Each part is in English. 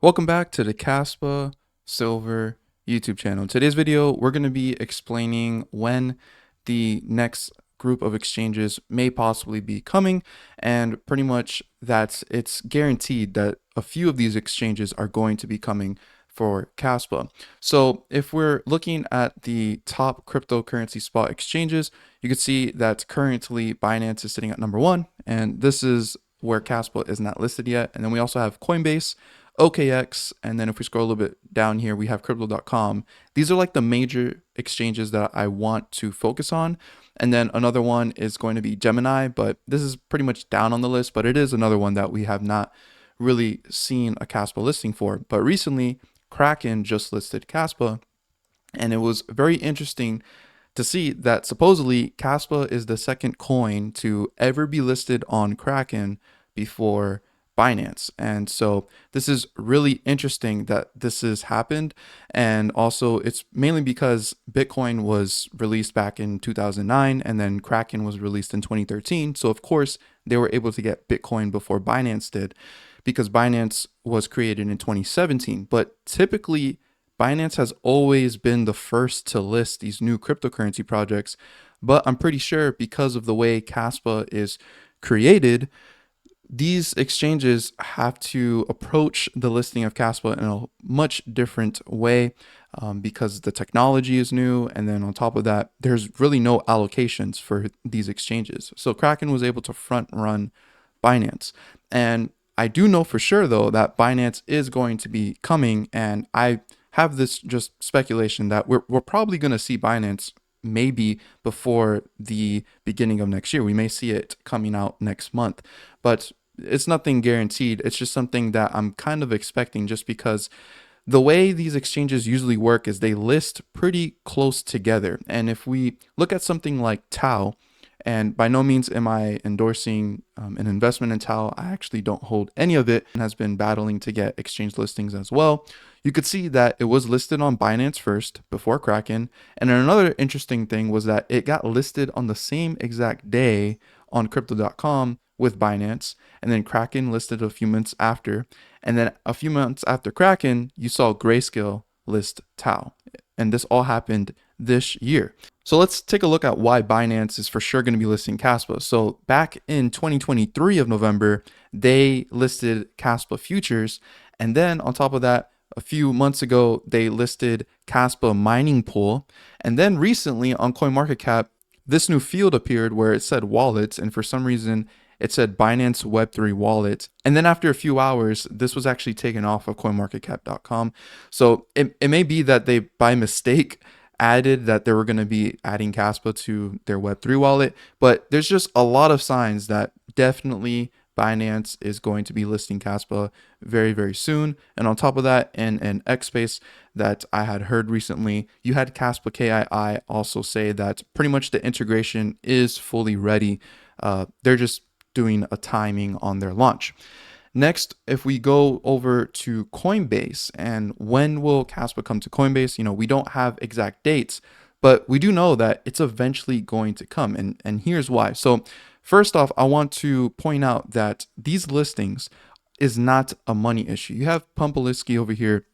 Welcome back to the Kaspa Silver YouTube channel. In today's video, we're going to be explaining when the next group of exchanges may possibly be coming, and pretty much it's guaranteed that a few of these exchanges are going to be coming for Kaspa. So if we're looking at the top cryptocurrency spot exchanges, you can see that currently Binance is sitting at number one, and this is where Kaspa is not listed yet. And then we also have Coinbase, OKX, and then if we scroll a little bit down here, we have crypto.com. These are like the major exchanges that I want to focus on. And then another one is going to be Gemini, but this is pretty much down on the list, but it is another one that we have not really seen a Kaspa listing for. But recently, Kraken just listed Kaspa, and it was very interesting to see that supposedly Kaspa is the second coin to ever be listed on Kraken before Binance. And so this is really interesting that this has happened. And also it's mainly because Bitcoin was released back in 2009 and then Kraken was released in 2013. So of course they were able to get Bitcoin before Binance did, because Binance was created in 2017. But typically Binance has always been the first to list these new cryptocurrency projects. But I'm pretty sure because of the way Kaspa is created, these exchanges have to approach the listing of Kaspa in a much different way, because the technology is new. And then on top of that, there's really no allocations for these exchanges. So Kraken was able to front run Binance. And I do know for sure, though, that Binance is going to be coming. And I have this just speculation that we're probably going to see Binance maybe before the beginning of next year. We may see it coming out next month, but it's nothing guaranteed. It's just something that I'm kind of expecting, just because the way these exchanges usually work is they list pretty close together. And if we look at something like Tau, and by no means am I endorsing an investment in Tau. I actually don't hold any of it and has been battling to get exchange listings as well. You could see that it was listed on Binance first before Kraken. And then another interesting thing was that it got listed on the same exact day on crypto.com with Binance. And then Kraken listed a few months after. And then a few months after Kraken, you saw Grayscale list Tau. And this all happened this year. So let's take a look at why Binance is for sure going to be listing Kaspa. So back in 2023 of November, they listed Kaspa futures. And then on top of that, a few months ago, they listed Kaspa mining pool. And then recently on CoinMarketCap, this new field appeared where it said wallets. And for some reason, it said Binance Web3 wallet. And then after a few hours, this was actually taken off of CoinMarketCap.com. So it may be that they, by mistake, added that they were going to be adding Kaspa to their Web3 wallet. But there's just a lot of signs that definitely Binance is going to be listing Kaspa very, very soon. And on top of that, in an X space that I had heard recently, you had Kaspa KII also say that pretty much the integration is fully ready. They're just doing a timing on their launch. Next, if we go over to Coinbase and when will Kaspa come to Coinbase, we don't have exact dates, but we do know that it's eventually going to come. And here's why. So first off, I want to point out that these listings is not a money issue. You have Pumpelisky over here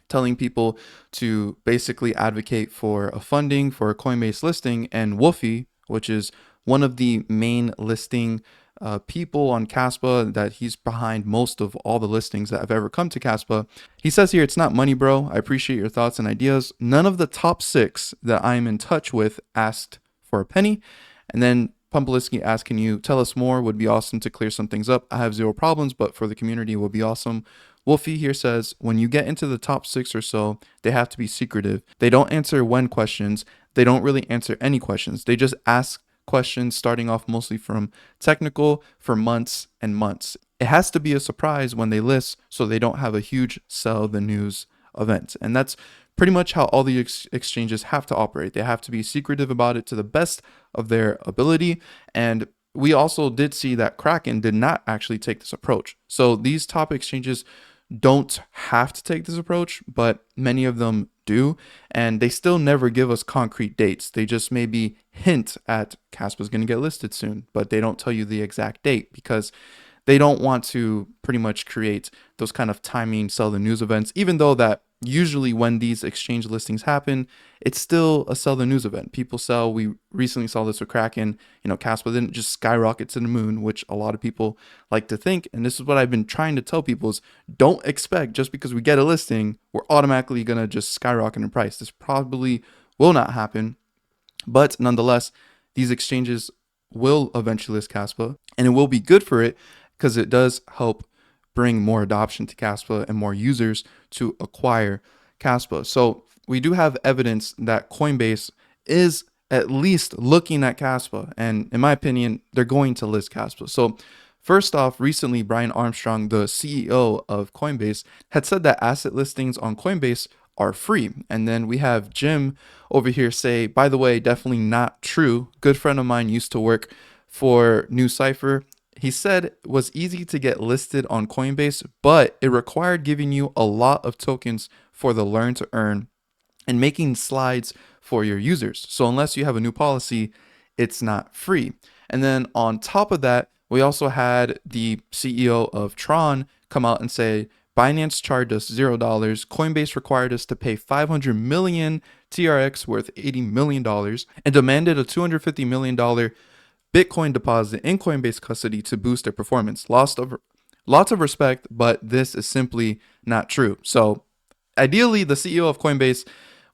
telling people to basically advocate for a funding for a Coinbase listing, and Woofy, which is one of the main listing people on Kaspa, that he's behind most of all the listings that have ever come to Kaspa. He says here, "It's not money, bro. I appreciate your thoughts and ideas. None of the top 6 that I'm in touch with asked for a penny." And then Pumpelisky asked, "Can you tell us more? Would be awesome to clear some things up. I have 0 problems, but for the community it would be awesome." Wolfie here says, "When you get into the top 6 or so, they have to be secretive. They don't answer when questions. They don't really answer any questions. They just ask questions starting off mostly from technical for months and months. It has to be a surprise when they list so they don't have a huge sell the news event." And that's pretty much how all the exchanges have to operate. They have to be secretive about it to the best of their ability. And we also did see that Kraken did not actually take this approach. So these top exchanges don't have to take this approach, but many of them do, and they still never give us concrete dates. They just maybe hint at Kaspa's going to get listed soon, but they don't tell you the exact date, because they don't want to pretty much create those kind of timing sell the news events, even though that usually when these exchange listings happen, it's still a sell the news event. People sell. We recently saw this with Kraken. Kaspa didn't just skyrocket to the moon, which a lot of people like to think. And this is what I've been trying to tell people is don't expect just because we get a listing, we're automatically going to just skyrocket in price. This probably will not happen. But nonetheless, these exchanges will eventually list Kaspa, and it will be good for it because it does help bring more adoption to Kaspa and more users to acquire Kaspa. So we do have evidence that Coinbase is at least looking at Kaspa, and in my opinion, they're going to list Kaspa. So first off, recently, Brian Armstrong, the CEO of Coinbase, had said that asset listings on Coinbase are free. And then we have Jim over here say, by the way, definitely not true. Good friend of mine used to work for New Cipher. He said it was easy to get listed on Coinbase, but it required giving you a lot of tokens for the learn to earn and making slides for your users. So unless you have a new policy, it's not free. And then on top of that, we also had the CEO of Tron come out and say, Binance charged us $0. Coinbase required us to pay 500 million TRX worth $80 million and demanded a $250 million Bitcoin deposit in Coinbase custody to boost their performance. Lots of respect, but this is simply not true. So ideally, the CEO of Coinbase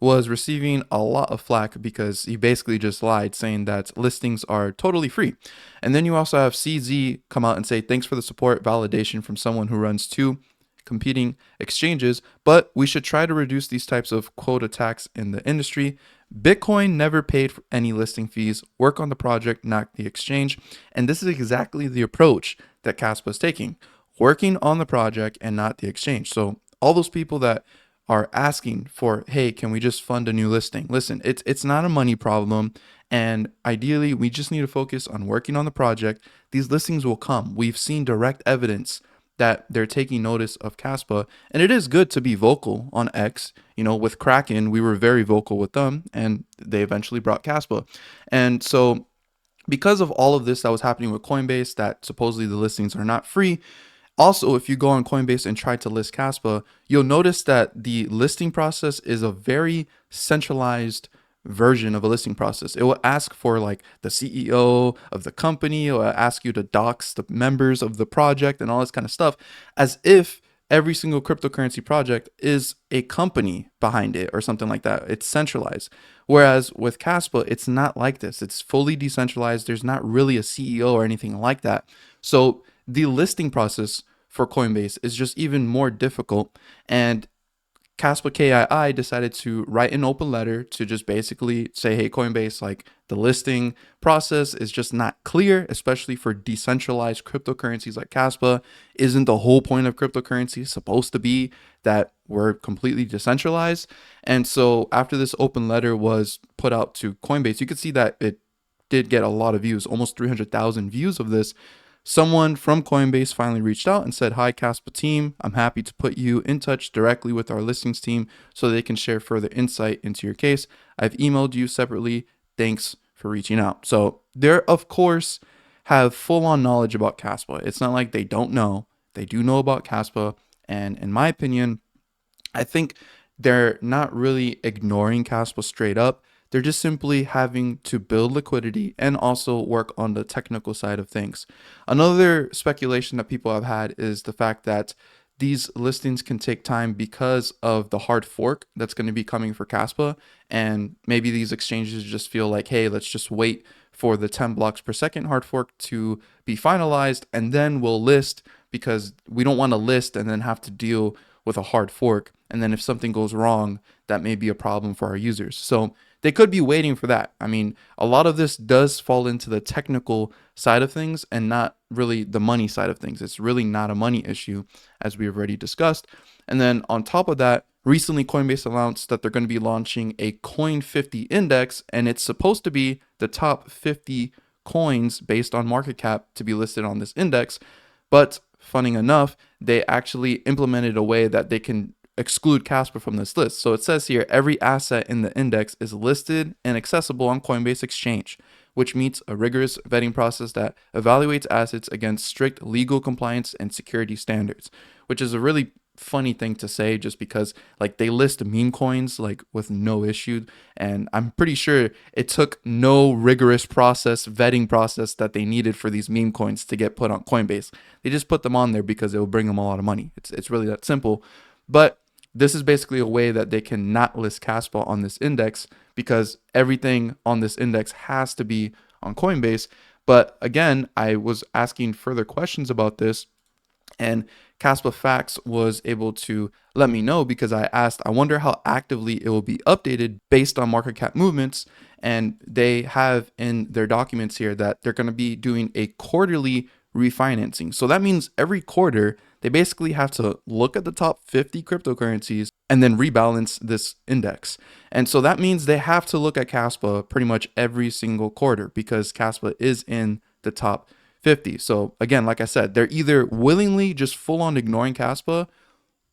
was receiving a lot of flack because he basically just lied, saying that listings are totally free. And then you also have CZ come out and say, thanks for the support validation from someone who runs two competing exchanges, but we should try to reduce these types of quote attacks in the industry. Bitcoin never paid for any listing fees. Work on the project, not the exchange. And this is exactly the approach that Kaspa is taking, working on the project and not the exchange. So all those people that are asking for, hey, can we just fund a new listing? Listen, it's not a money problem. And ideally, we just need to focus on working on the project. These listings will come. We've seen direct evidence that they're taking notice of Kaspa. And it is good to be vocal on X. With Kraken, we were very vocal with them, and they eventually brought Kaspa. And so because of all of this that was happening with Coinbase, that supposedly the listings are not free, also, if you go on Coinbase and try to list Kaspa, you'll notice that the listing process is a very centralized version of a listing process. It will ask for like the CEO of the company, it will ask you to dox the members of the project and all this kind of stuff, as if every single cryptocurrency project is a company behind it or something like that. It's centralized. Whereas with Kaspa, it's not like this. It's fully decentralized. There's not really a CEO or anything like that. So the listing process for Coinbase is just even more difficult. And Kaspa KII decided to write an open letter to just basically say, hey, Coinbase, like the listing process is just not clear, especially for decentralized cryptocurrencies like Kaspa. Isn't the whole point of cryptocurrency supposed to be that we're completely decentralized? And so after this open letter was put out to Coinbase, you could see that it did get a lot of views, almost 300,000 views of this. Someone from Coinbase finally reached out and said, hi, Kaspa team. I'm happy to put you in touch directly with our listings team so they can share further insight into your case. I've emailed you separately. Thanks for reaching out. So they're, of course, have full-on knowledge about Kaspa. It's not like they don't know. They do know about Kaspa. And in my opinion, I think they're not really ignoring Kaspa straight up. They're just simply having to build liquidity and also work on the technical side of things. Another speculation that people have had is the fact that these listings can take time because of the hard fork that's going to be coming for Kaspa. And maybe these exchanges just feel like, hey, let's just wait for the 10 blocks per second hard fork to be finalized, and then we'll list, because we don't want to list and then have to deal with a hard fork. And then if something goes wrong, that may be a problem for our users. So they could be waiting for that. I mean, a lot of this does fall into the technical side of things and not really the money side of things. It's really not a money issue, as we've already discussed. And then on top of that, recently Coinbase announced that they're going to be launching a Coin 50 index, and it's supposed to be the top 50 coins based on market cap to be listed on this index. But funny enough, they actually implemented a way that they can exclude Kaspa from this list. So it says here, every asset in the index is listed and accessible on Coinbase Exchange. which meets a rigorous vetting process that evaluates assets against strict legal compliance and security standards, which is a really funny thing to say just because like they list meme coins like with no issue, and I'm pretty sure it took no rigorous process vetting process that they needed for these meme coins to get put on Coinbase. They just put them on there because it will bring them a lot of money. It's really that simple. But this is basically a way that they can not list Kaspa on this index because everything on this index has to be on Coinbase. But again, I was asking further questions about this, and Kaspa Facts was able to let me know because I asked, I wonder how actively it will be updated based on market cap movements. And they have in their documents here that they're going to be doing a quarterly refinancing. So that means every quarter, they basically have to look at the top 50 cryptocurrencies and then rebalance this index. And so that means they have to look at Kaspa pretty much every single quarter because Kaspa is in the top 50. So again, like I said, they're either willingly just full on ignoring Kaspa,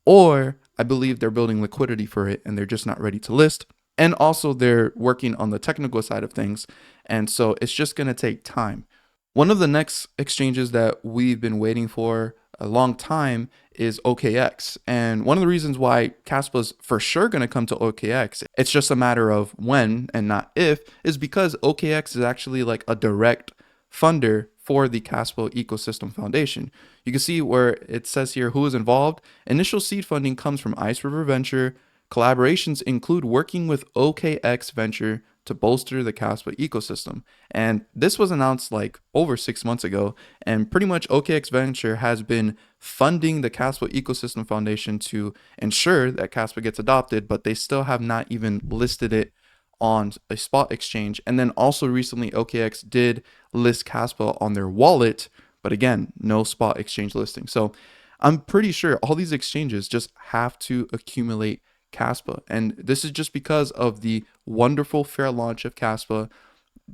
or I believe they're building liquidity for it and they're just not ready to list. And also they're working on the technical side of things. And so it's just going to take time. One of the next exchanges that we've been waiting for a long time is OKX. And one of the reasons why Kaspa's for sure going to come to OKX, it's just a matter of when and not if, is because OKX is actually like a direct funder for the Kaspa Ecosystem Foundation. You can see where it says here who is involved. Initial seed funding comes from Ice River Venture. Collaborations include working with OKX Venture to bolster the Kaspa ecosystem. And this was announced like over 6 months ago. And pretty much OKX Venture has been funding the Kaspa Ecosystem Foundation to ensure that Kaspa gets adopted, but they still have not even listed it on a spot exchange. And then also recently OKX did list Kaspa on their wallet, but again, no spot exchange listing. So I'm pretty sure all these exchanges just have to accumulate Kaspa. And this is just because of the wonderful fair launch of Kaspa.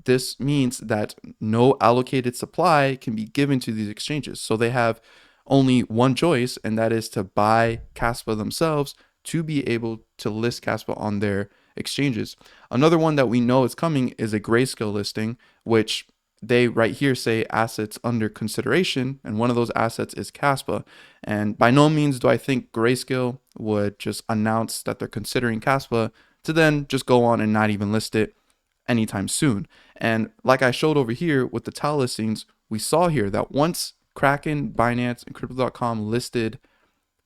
This means that no allocated supply can be given to these exchanges. So they have only one choice, and that is to buy Kaspa themselves to be able to list Kaspa on their exchanges. Another one that we know is coming is a Grayscale listing, which they right here say assets under consideration, and one of those assets is Kaspa. And by no means do I think Grayscale would just announce that they're considering Kaspa to then just go on and not even list it anytime soon. And like I showed over here with the TAO listings, we saw here that once Kraken, Binance, and Crypto.com listed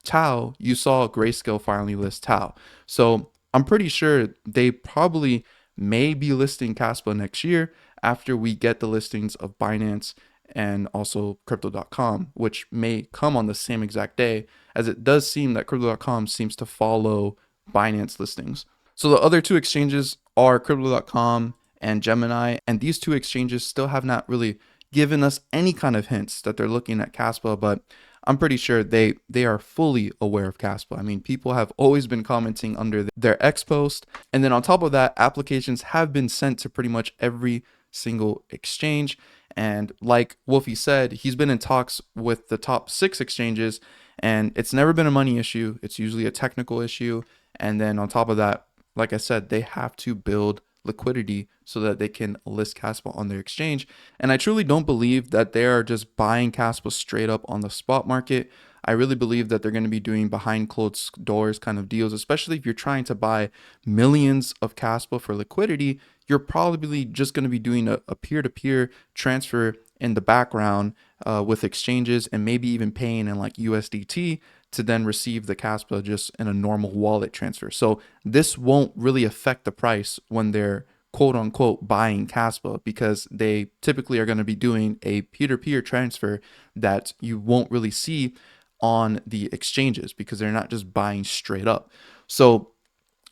TAO, you saw Grayscale finally list TAO. So I'm pretty sure they probably may be listing Kaspa next year after we get the listings of Binance and also Crypto.com, which may come on the same exact day, as it does seem that Crypto.com seems to follow Binance listings. So the other two exchanges are Crypto.com and Gemini, and these two exchanges still have not really given us any kind of hints that they're looking at Kaspa, but I'm pretty sure they are fully aware of Kaspa. I mean, people have always been commenting under their X post. And then on top of that, applications have been sent to pretty much every single exchange. And like Wolfie said, he's been in talks with the top 6 exchanges, and it's never been a money issue. It's usually a technical issue. And then on top of that, like I said, they have to build liquidity so that they can list Kaspa on their exchange. And I truly don't believe that they are just buying Kaspa straight up on the spot market. I really believe that they're going to be doing behind closed doors kind of deals, especially if you're trying to buy millions of Kaspa for liquidity. You're probably just going to be doing a peer-to-peer transfer in the background with exchanges, and maybe even paying in like USDT to then receive the Kaspa just in a normal wallet transfer. So this won't really affect the price when they're quote unquote buying Kaspa, because they typically are going to be doing a peer-to-peer transfer that you won't really see on the exchanges because they're not just buying straight up. So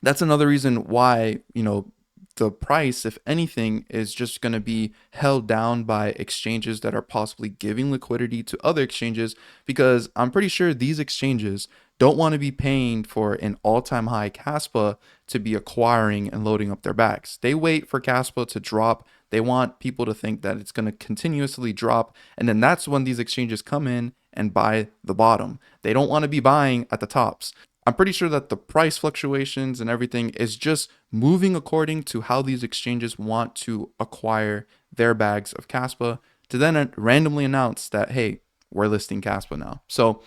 that's another reason why, the price, if anything, is just going to be held down by exchanges that are possibly giving liquidity to other exchanges, because I'm pretty sure these exchanges don't want to be paying for an all-time high Kaspa to be acquiring and loading up their bags. They wait for Kaspa to drop. They want people to think that it's going to continuously drop, and then that's when these exchanges come in and buy the bottom. They don't want to be buying at the tops. I'm pretty sure that the price fluctuations and everything is just moving according to how these exchanges want to acquire their bags of Kaspa to then randomly announce that, hey, we're listing Kaspa now. So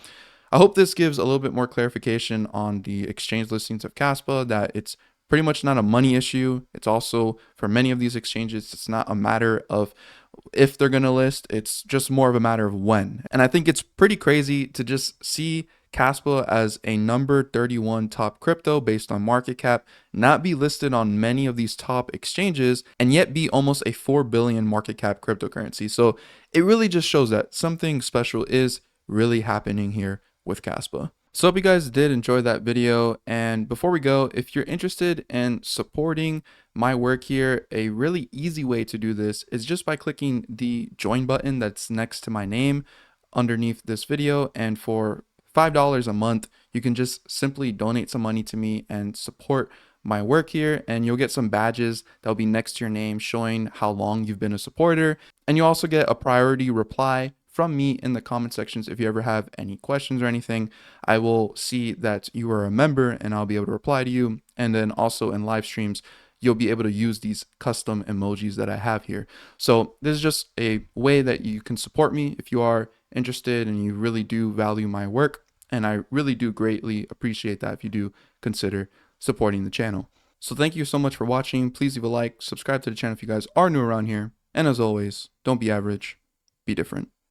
I hope this gives a little bit more clarification on the exchange listings of Kaspa, that it's pretty much not a money issue. It's also, for many of these exchanges, it's not a matter of if they're going to list, it's just more of a matter of when. And I think it's pretty crazy to just see Kaspa as a number 31 top crypto based on market cap not be listed on many of these top exchanges and yet be almost a 4 billion market cap cryptocurrency. So it really just shows that something special is really happening here with Kaspa. So I hope you guys did enjoy that video. And before we go, if you're interested in supporting my work here, a really easy way to do this is just by clicking the join button that's next to my name underneath this video. And for $5 a month, you can just simply donate some money to me and support my work here, and you'll get some badges that'll be next to your name showing how long you've been a supporter. And you also get a priority reply from me in the comment sections. If you ever have any questions or anything, I will see that you are a member and I'll be able to reply to you. And then also in live streams, you'll be able to use these custom emojis that I have here. So this is just a way that you can support me if you are interested and you really do value my work. And I really do greatly appreciate that if you do consider supporting the channel. So thank you so much for watching. Please leave a like, subscribe to the channel if you guys are new around here. And as always, don't be average, be different.